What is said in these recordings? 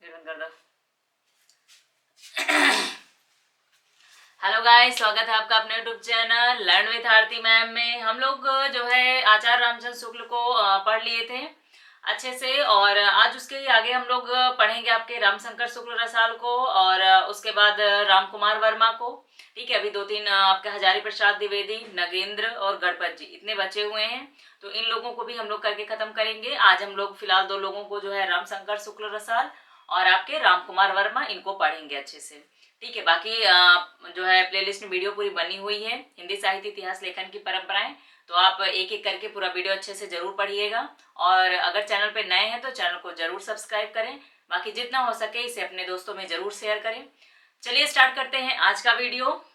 Hello guys, स्वागत है आपका अपने YouTube channel learn with Aarti ma'am में। हम लोग जो है आचार्य रामचंद्र शुक्ल को पढ़ लिए थे अच्छे से, और आज उसके ही आगे हम लोग पढ़ेंगे आपके रामशंकर शुक्ल रसाल को, और उसके बाद राम कुमार वर्मा को। ठीक है, अभी दो तीन आपके हजारी प्रसाद द्विवेदी, नगेंद्र और गणपत जी इतने बचे हुए हैं, तो इन लोगों को भी हम लोग करके खत्म करेंगे। आज हम लोग फिलहाल दो लोगों को जो है रामशंकर शुक्ल रसाल और आपके राम कुमार वर्मा, इनको पढ़ेंगे अच्छे से। ठीक है, बाकी जो है प्लेलिस्ट में वीडियो पूरी बनी हुई है, हिंदी साहित्य इतिहास लेखन की परंपराएं, तो आप एक एक करके पूरा वीडियो अच्छे से जरूर पढ़िएगा। और अगर चैनल पे नए हैं तो चैनल को जरूर सब्सक्राइब करें, बाकी जितना हो सके इसे अपने दोस्तों में जरूर शेयर करें। चलिए स्टार्ट करते हैं आज का वीडियो।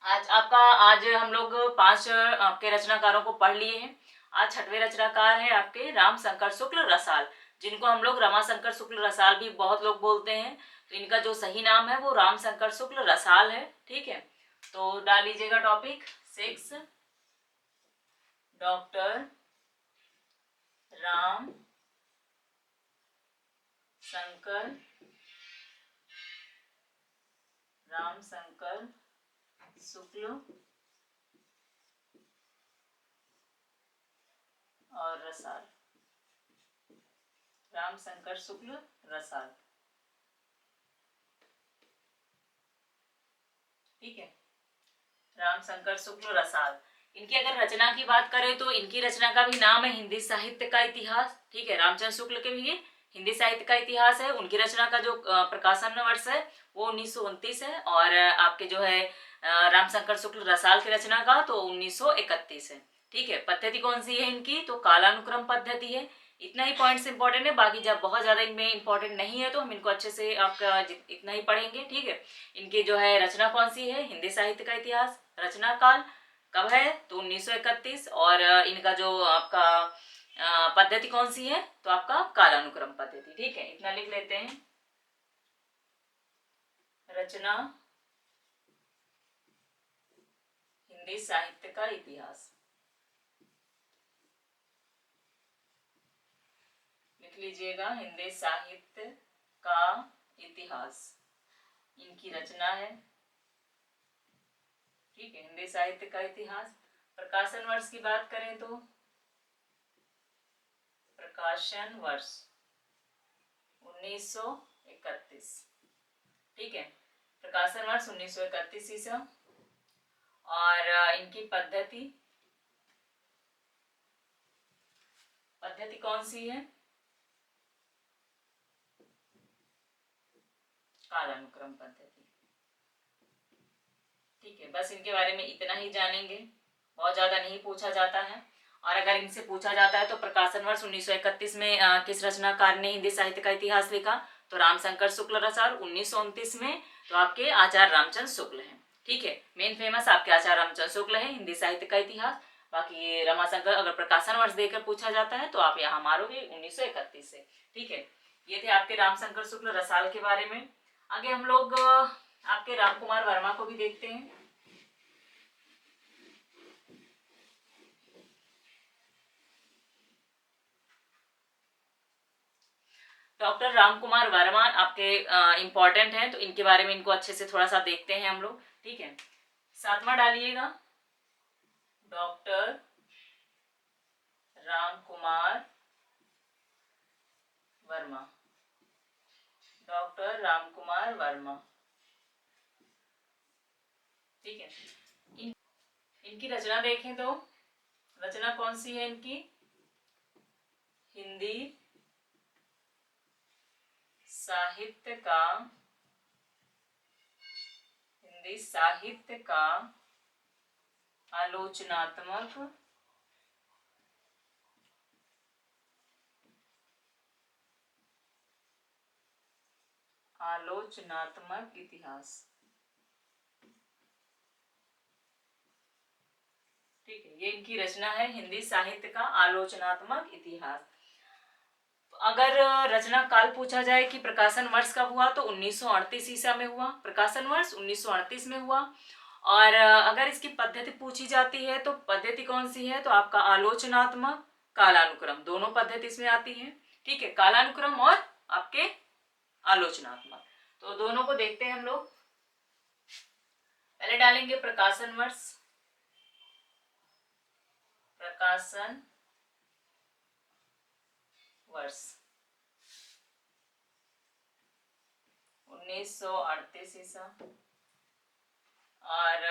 आज हम लोग 5 आपके रचनाकारों को पढ़ लिए हैं। आज 6वें रचनाकार है आपके रामशंकर शुक्ल रसाल, जिनको हम लोग रमाशंकर शुक्ल रसाल भी बहुत लोग बोलते हैं, तो इनका जो सही नाम है वो रामशंकर शुक्ल रसाल है। ठीक है, तो डाल लीजिएगा टॉपिक 6, डॉक्टर राम शंकर शुक्ल और रसाल। रामशंकर शुक्ल रसाल, ठीक है, रामशंकर शुक्ल रसाल। इनकी अगर रचना की बात करें तो इनकी रचना का भी नाम है हिंदी साहित्य का इतिहास। ठीक है, रामचंद्र शुक्ल के भी हिंदी साहित्य का इतिहास है। उनकी रचना का जो प्रकाशन वर्ष है वो 1929 है, और आपके जो है रामशंकर शुक्ल रसाल की रचना का तो 1931 है। ठीक है, पद्धति कौन सी है इनकी, तो कालानुक्रम पद्धति है। इतना ही पॉइंट्स इंपॉर्टेंट है, बाकी जब बहुत ज्यादा इनमें इंपॉर्टेंट नहीं है तो हम इनको अच्छे से आपका इतना ही पढ़ेंगे। ठीक है, इनकी जो है रचना कौन सी है, हिंदी साहित्य का इतिहास। रचना काल कब है, तो 1931, और इनका जो आपका पद्धति कौन सी है, तो आपका कालानुक्रम पद्धति। ठीक है, इतना लिख लेते हैं। रचना हिंदी साहित्य का इतिहास लिख लीजिएगा, हिंदी साहित्य का इतिहास इनकी रचना है। ठीक है, हिंदी साहित्य का इतिहास। प्रकाशन वर्ष की बात करें तो प्रकाशन वर्ष 1931। ठीक है, प्रकाशन वर्ष 1931 ईसा। और इनकी पद्धति कौन सी है, कालानुक्रम पद्धति। ठीक है, बस इनके बारे में इतना ही जानेंगे, बहुत ज्यादा नहीं पूछा जाता है। और अगर इनसे पूछा जाता है तो प्रकाशन वर्ष 1931 में किस रचनाकार ने हिंदी साहित्य का इतिहास लिखा, तो रामशंकर शुक्ल रसाल। 1929 में तो आपके आचार्य रामचंद्र शुक्ल हैं। ठीक है, मेन फेमस आपके आचार्य रामचंद्र शुक्ल है हिंदी साहित्य का इतिहास। बाकी रमाशंकर अगर प्रकाशन वर्ष देकर पूछा जाता है तो आप यहाँ मारोगे 1931 से। ठीक है, ये थे आपके रामशंकर शुक्ल रसाल के बारे में। आगे हम लोग आपके राम कुमार वर्मा को भी देखते हैं। डॉक्टर राम कुमार वर्मा आपके इंपॉर्टेंट हैं, तो इनके बारे में इनको अच्छे से थोड़ा सा देखते हैं हम लोग। ठीक है, 7वां डालिएगा, डॉक्टर राम कुमार वर्मा। डॉक्टर राम कुमार वर्मा, ठीक है। इनकी रचना देखें तो रचना कौन सी है इनकी, हिंदी साहित्य का आलोचनात्मक इतिहास। ठीक है, ये इनकी रचना है, हिंदी साहित्य का आलोचनात्मक इतिहास। अगर रचना काल पूछा जाए कि प्रकाशन वर्ष कब हुआ, तो 1938 ईसा में हुआ। प्रकाशन वर्ष 1938 में हुआ। और अगर इसकी पद्धति पूछी जाती है तो पद्धति कौन सी है, तो आपका आलोचनात्मक, कालानुक्रम, दोनों पद्धति इसमें आती है। ठीक है, कालानुक्रम और आपके आलोचनात्मक। तो दोनों को देखते हैं हम लोग। पहले डालेंगे प्रकाशन वर्ष, प्रकाशन वर्ष 1938 ईसा। और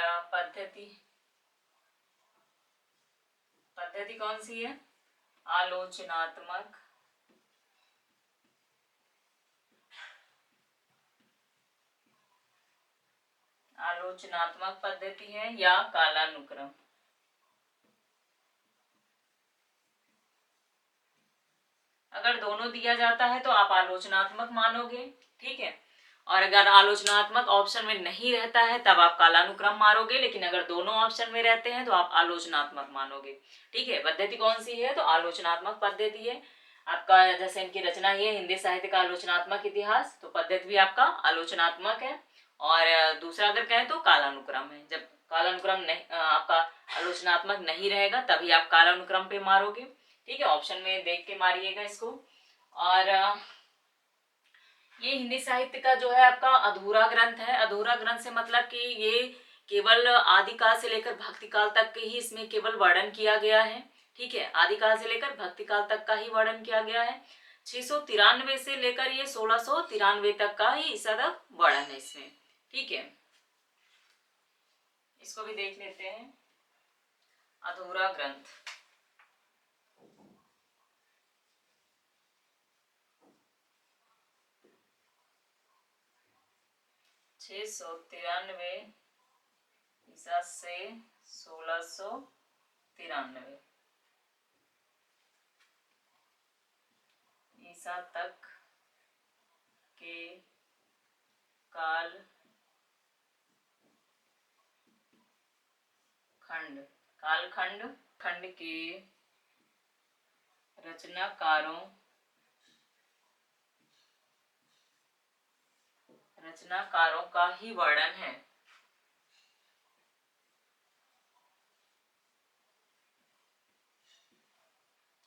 पद्धति कौन सी है? आलोचनात्मक। आलोचनात्मक पद्धति है या कालानुक्रम। अगर दोनों दिया जाता है तो आप आलोचनात्मक मानोगे, ठीक है। और अगर आलोचनात्मक ऑप्शन में नहीं रहता है तब आप कालानुक्रम मानोगे, लेकिन अगर दोनों ऑप्शन में रहते हैं तो आप आलोचनात्मक मानोगे, ठीक है। पद्धति कौन सी है? तो आलोचनात्मक पद्धति है आपका। जैसे इनकी रचना ही है हिंदी साहित्य का आलोचनात्मक इतिहास, तो पद्धति भी आपका आलोचनात्मक है। और दूसरा अगर कहें तो कालानुक्रम है। जब कालानुक्रम नहीं, आपका आलोचनात्मक नहीं रहेगा तभी आप कालानुक्रम पे मारोगे, ठीक है। ऑप्शन में देख के मारिएगा इसको। और ये हिंदी साहित्य का जो है आपका अधूरा ग्रंथ है। अधूरा ग्रंथ से मतलब कि ये केवल आदिकाल से लेकर भक्तिकाल तक के ही इसमें केवल वर्णन किया गया है, ठीक है। आदिकाल से लेकर भक्तिकाल तक का ही वर्णन किया गया है। 693 से लेकर ये 1693 तक का ही सदक वर्णन है इसमें, ठीक है। इसको भी देख लेते हैं। अधूरा ग्रंथ 693 ईसा से 1693 ईसा तक के कालखंड के रचनाकारों का ही वर्णन है।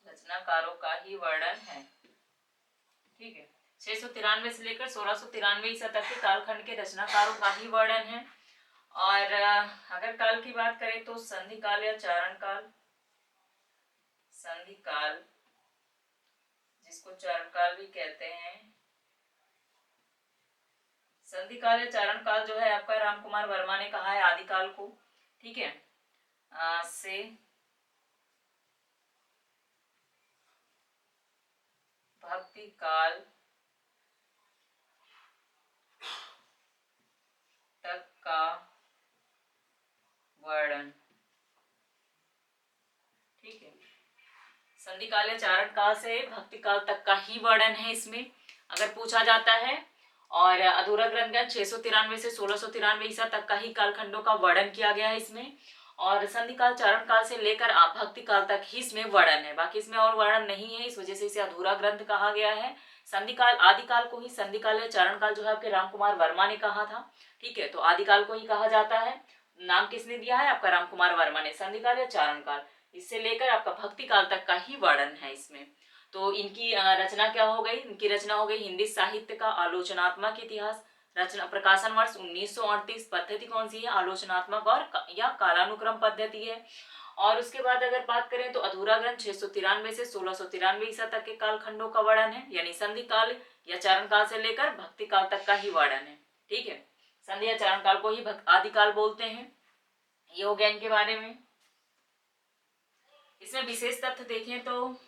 रचनाकारों का ही वर्णन है, ठीक है। 693 से लेकर 1693 ईसा तक के कालखंड के रचनाकारों का ही वर्णन है। और अगर काल की बात करें तो संधि काल या चारण काल, संधि काल जिसको चारण काल भी कहते हैं, संधि काल या चारण काल जो है आपका रामकुमार वर्मा ने कहा है आदिकाल को, ठीक है, से भक्ति काल तक का वर्णन, ठीक है। संधि काल या चारण काल से भक्ति काल तक का ही वर्णन है इसमें अगर पूछा जाता है। और अधूरा ग्रंथ 693 से 1693 ईसा तक का ही कालखंडों का वर्णन किया गया है इसमें। और संधि काल चारण काल से लेकर भक्ति काल तक ही इसमें वर्णन है, बाकी इसमें और वर्णन नहीं है, इस वजह से इसे अधूरा ग्रंथ कहा गया है। संधिकाल आदिकाल को ही संधिकाल या चारण काल जो है आपके रामकुमार वर्मा ने कहा था, ठीक है। तो आदिकाल को ही कहा जाता है। नाम किसने दिया है? आपका रामकुमार वर्मा ने। संधिकाल या चारण काल इससे लेकर आपका भक्ति काल तक का ही वर्णन है इसमें। तो इनकी रचना क्या हो गई? इनकी रचना हो गई हिंदी साहित्य का आलोचनात्मक इतिहास। रचना प्रकाशन वर्ष 1938। पद्धति कौन सी है? आलोचनात्मक और या कालानुक्रम पद्धति है। और उसके बाद अगर बात करें तो अधूरा ग्रंथ 693 से 1693 ईसा तक के कालखंडों का वर्णन है, यानी संधि काल या चारण काल से लेकर भक्ति काल तक का ही वर्णन है, ठीक है। संधि या चारण काल को ही आदिकाल बोलते हैं। ये हो गया इनके बारे में। इसमें विशेष तथ्य देखें तो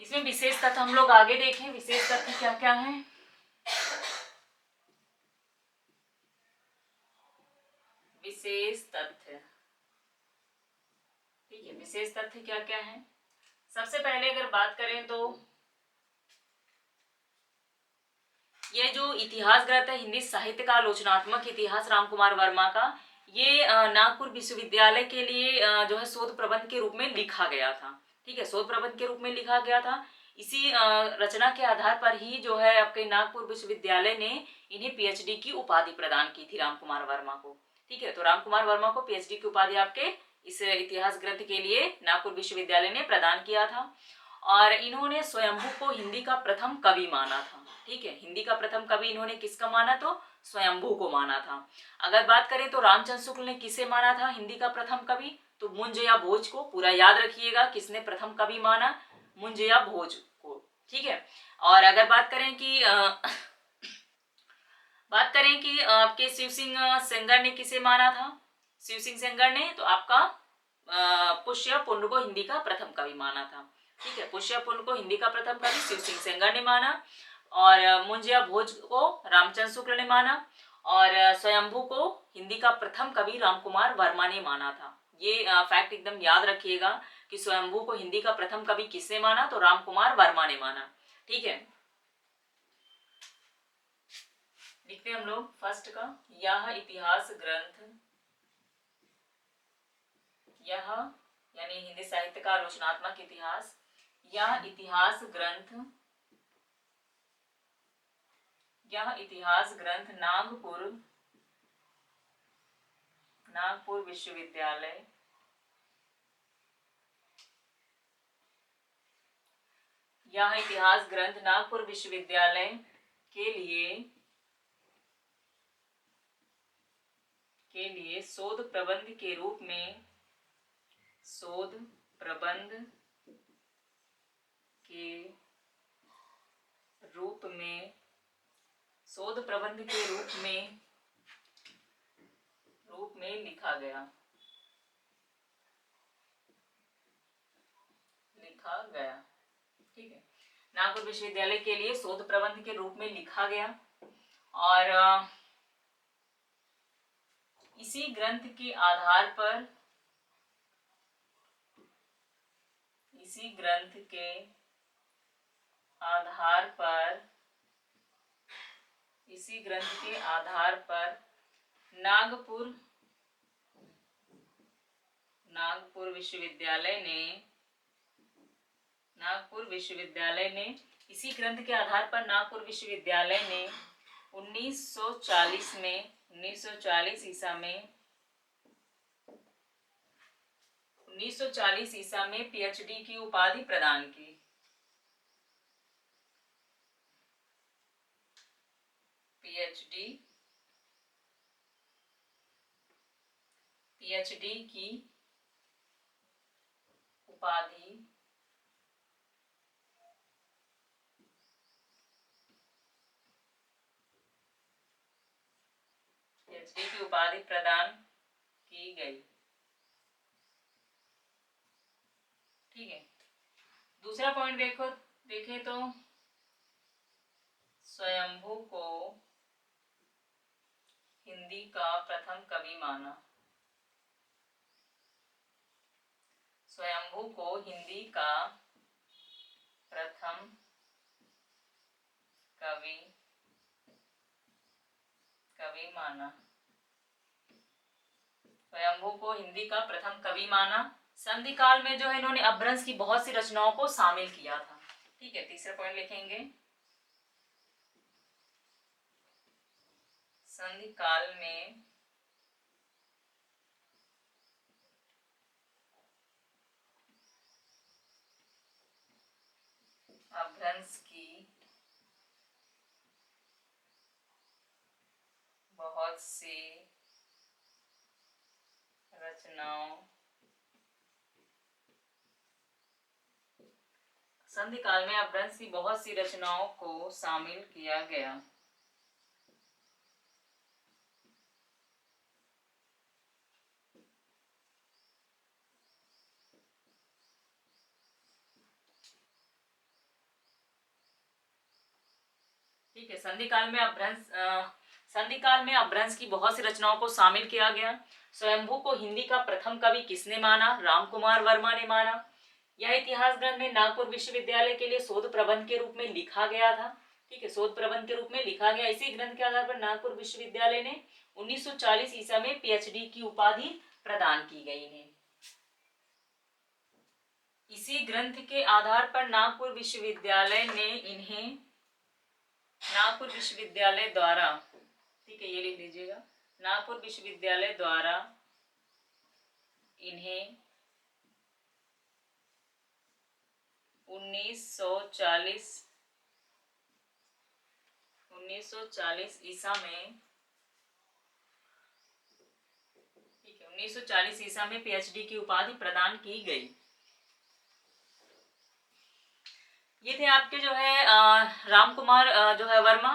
इसमें विशेष तथ्य हम लोग आगे देखें। विशेष तथ्य क्या क्या है? विशेष तथ्य, ठीक है। विशेष तथ्य क्या क्या है? सबसे पहले अगर बात करें तो ये जो इतिहास ग्रंथ है हिंदी साहित्य का आलोचनात्मक इतिहास रामकुमार वर्मा का, ये नागपुर विश्वविद्यालय के लिए जो है शोध प्रबंध के रूप में लिखा गया था, ठीक है। शोध प्रबंध के रूप में लिखा गया था। इसी रचना के आधार पर ही जो है आपके नागपुर विश्वविद्यालय ने इन्हें पीएचडी की उपाधि प्रदान की थी, राम कुमार वर्मा को। ठीक है, तो राम कुमार वर्मा को पीएचडी की उपाधि आपके इस इतिहास ग्रंथ के लिए नागपुर विश्वविद्यालय ने प्रदान किया था। और इन्होंने स्वयंभू को हिंदी का प्रथम कवि माना था। ठीक है, हिंदी का प्रथम कवि इन्होंने किसका माना, तो स्वयंभू को माना था। अगर बात करें तो रामचंद्र शुक्ल ने किसे माना था हिंदी का प्रथम कवि, तो मुंज या भोज को। पूरा याद रखिएगा, किसने प्रथम कवि माना, मुंज या भोज को। ठीक है, और अगर बात करें कि आपके शिव सिंह सेंगर ने किसे माना था, शिव सिंह सेंगर ने तो आपका पुष्य पुण्य को हिंदी का प्रथम कवि माना था। ठीक है, पुष्य पुण्य को हिंदी का प्रथम कवि शिव सिंह सेंगर ने माना, और मुंज या भोज को रामचंद्र शुक्ल ने माना, और स्वयंभू को हिंदी का प्रथम कवि रामकुमार वर्मा ने माना था। ये फैक्ट एकदम याद रखिएगा कि स्वयंभू को हिंदी का प्रथम कवि किसने माना, तो रामकुमार वर्मा ने माना। ठीक है, लिखते हैं हम लोग फर्स्ट का, यह इतिहास ग्रंथ, यह यानी हिंदी साहित्य का आलोचनात्मक इतिहास, यह इतिहास ग्रंथ, यह इतिहास ग्रंथ नागपुर विश्वविद्यालय, यह इतिहास ग्रंथ नागपुर विश्वविद्यालय के लिए शोध प्रबंध के रूप में लिखा गया। ठीक है, नागपुर विश्वविद्यालय के लिए शोध प्रबंध के रूप में लिखा गया। और इसी ग्रंथ के आधार पर नागपुर विश्वविद्यालय ने इसी ग्रंथ के आधार पर नागपुर विश्वविद्यालय ने 1940 ईसा में पीएचडी की उपाधि प्रदान की। पीएचडी की उपाधि प्रदान की गई। ठीक है, दूसरा पॉइंट देखें तो स्वयंभू को हिंदी का प्रथम कवि माना। स्वयंभू को हिंदी का प्रथम कवि माना। स्वयंभू को हिंदी का प्रथम कवि माना। संधि काल में जो है इन्होंने अपभ्रंश की बहुत सी रचनाओं को शामिल किया था। ठीक है, तीसरा पॉइंट लिखेंगे, संधि काल में अपभ्रंश की बहुत सी रचनाओं संधि काल में अपभ्रंश की बहुत सी रचनाओं को शामिल किया गया। ठीक है, संधि काल में अपभ्रंश की बहुत सी रचनाओं को शामिल किया गया। स्वयंभू को हिंदी का प्रथम कवि किसने माना, रामकुमार वर्मा ने माना। यह इतिहास ग्रंथ में नागपुर विश्वविद्यालय के लिए शोध प्रबंध के रूप में लिखा गया था। ठीक है, शोध प्रबंध के रूप में लिखा गया। इसी ग्रंथ के आधार पर नागपुर विश्वविद्यालय ने 1940 ईसा में पीएचडी की उपाधि प्रदान की गई है। इसी ग्रंथ के आधार पर नागपुर विश्वविद्यालय ने इन्हें, नागपुर विश्वविद्यालय द्वारा, ठीक है ये लिख लीजिएगा, नागपुर विश्वविद्यालय द्वारा इन्हें 1940 ईसा में, ठीक है 1940 ईसा में पीएचडी की उपाधि प्रदान की गई। ये थे आपके जो है राम कुमार जो है वर्मा,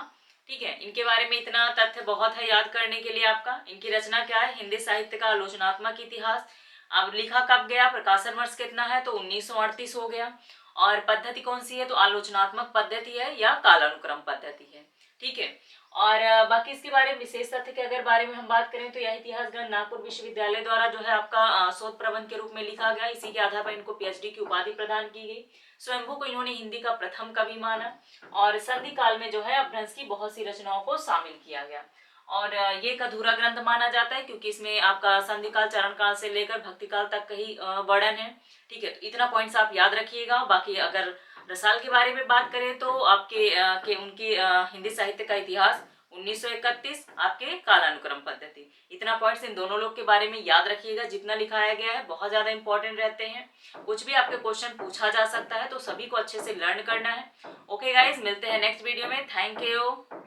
ठीक है। इनके बारे में इतना तथ्य बहुत है याद करने के लिए आपका। इनकी रचना क्या है, हिंदी साहित्य का आलोचनात्मक इतिहास। अब लिखा कब गया, प्रकाशन वर्ष कितना है, तो 1938 हो गया। और पद्धति कौन सी है, तो आलोचनात्मक पद्धति है या कालानुक्रम पद्धति है, ठीक है। और बाकी इसके बारे में विशेष तथ्य के अगर बारे में हम बात करें तो यह इतिहास ग्रंथ नागपुर विश्वविद्यालय द्वारा जो है आपका शोध प्रबंध के रूप में लिखा गया। इसी के आधार पर इनको पीएचडी की उपाधि प्रदान की गई। स्वयंभू को इन्होंने हिंदी का प्रथम कवि माना और संधि काल में जो है अपभ्रंश की बहुत सी रचनाओं को शामिल किया गया। और ये एक अधूरा ग्रंथ माना जाता है क्योंकि इसमें आपका संधि काल, चरण काल से लेकर भक्ति काल तक का ही वर्णन है, ठीक है। तो इतना पॉइंट्स आप याद रखिएगा। बाकी अगर रसाल के बारे में बात करें तो आपके उनकी हिंदी साहित्य का इतिहास 1931 आपके कालानुक्रम पद्धति, इतना पॉइंट्स इन दोनों लोग के बारे में याद रखिएगा। जितना लिखाया गया है बहुत ज्यादा इंपॉर्टेंट रहते हैं, कुछ भी आपके क्वेश्चन पूछा जा सकता है, तो सभी को अच्छे से लर्न करना है। ओके गाइज, मिलते हैं नेक्स्ट वीडियो में। Thank you.